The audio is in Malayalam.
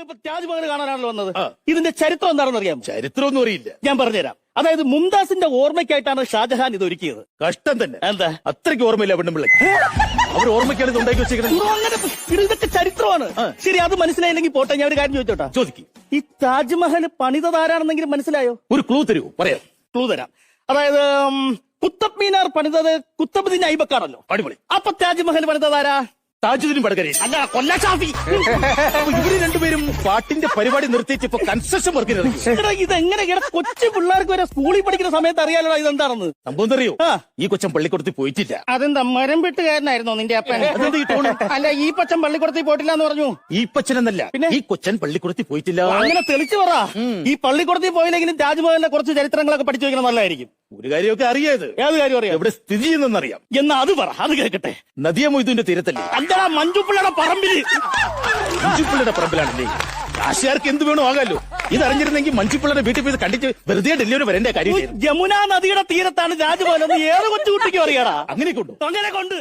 ഇപ്പൊ താജ്മഹൽ കാണാനാണല്ലോ വന്നത്. ഇതിന്റെ ചരിത്രം എന്താണെന്ന് അറിയാം? ചരിത്രമൊന്നും അറിയില്ല. ഞാൻ പറഞ്ഞുതരാം. അതായത് മുംതാസിന്റെ ഓർമ്മയ്ക്കായിട്ടാണ് ഷാജഹാൻ ഇത് ഒരുക്കിയത്. കഷ്ടം തന്നെ. എന്താ അത്രയ്ക്ക് ഓർമ്മയില്ല പെണ്ണുമ്പിള്ളി. അവർ ഓർമ്മയ്ക്കാണ് ഇത് ഉണ്ടാക്കി വെച്ചേക്കുന്നത്. അങ്ങനെ ഇതൊക്കെ ചരിത്രമാണ്. ശരി, അത് മനസ്സിലായില്ലെങ്കിൽ പോട്ടെ, ഞാൻ ഒരു കാര്യം ചോദിച്ചോട്ടാ. ചോദിക്കും. ഈ താജ്മഹൽ പണിതതാരാണെന്നെങ്കിലും മനസ്സിലായോ? ഒരു ക്ലൂ തരൂ, പറയാം. ക്ലൂ തരാം. അതായത് കുത്തബ് മീനാർ പണിതത് കുത്തബുദ്ദീൻ ഐബക്കാണല്ലോ. അടിപൊളി. അപ്പൊ താജ്മഹൽ പണിതതാരാ? താജുദ്ദീൻ പടകരി. അല്ല, കൊല്ല ഷാഫി. അപ്പൊ ഇവര് രണ്ടുപേരും പാട്ടിന്റെ പരിപാടി നിർത്തിയിട്ട് ഇപ്പൊ കൺസ്ട്രക്ഷൻ വർക്കിന് ഇറങ്ങി. ഇതെങ്ങനെ കൊച്ചു പിള്ളേർക്ക് വരെ സ്കൂളിൽ പഠിക്കുന്ന സമയത്ത് അറിയാലോ ഇതെന്താണെന്ന്. സംഭവം അറിയോ? ഈ കൊച്ചൻ പള്ളിക്കൂടത്തിൽ പോയിട്ടില്ല. അതെന്താ മരം വെട്ടുകാരനായിരുന്നോ നിന്റെ അപ്പൻ? അല്ല, ഈ പച്ചൻ പള്ളിക്കൂടത്തിൽ പോയിട്ടില്ല എന്ന് പറഞ്ഞു. ഈ പച്ചനെന്നല്ല, പിന്നെ ഈ കൊച്ചൻ പള്ളിക്കൂടത്തിൽ പോയിട്ടില്ല. അങ്ങനെ തെളിച്ചു പറ. ഈ പള്ളിക്കൂടത്തിൽ പോയില്ലെങ്കിലും താജ്മഹലിനെ കുറച്ച് ചരിത്രങ്ങളൊക്കെ പഠിച്ചു വെക്കണം, നല്ലതായിരിക്കും. ഒരു കാര്യമൊക്കെ അറിയാത്. ഏത് കാര്യം അറിയാം? എവിടെ സ്ഥിതി ചെയ്യുന്നറിയാം. എന്നാ അത് പറ, അത് കേൾക്കട്ടെ. നദിയ മൊയ്തുവിന്റെ തീരത്തല്ലേ? അല്ലടാ, മഞ്ജുപ്പിള്ളയുടെ പറമ്പില്. മഞ്ജുപ്പിള്ളയുടെ പറമ്പിലാണല്ലേ? കാശുകാർക്ക് എന്ത് വേണോ ആകാലോ. ഇതറിഞ്ഞിരുന്നെങ്കിൽ മഞ്ജുപ്പിള്ളയുടെ വീട്ടിൽ പോയി കണ്ടിട്ട് വെറുതെ ഡൽഹിയിൽ വരേണ്ട കാര്യം. യമുനാ നദിയുടെ തീരത്താണ് താജ്മഹൽ എന്ന് ഏത് കൊച്ചുകുട്ടിക്കും അറിയാടാ. അങ്ങനെ കൊണ്ടു. അങ്ങനെ കൊണ്ട്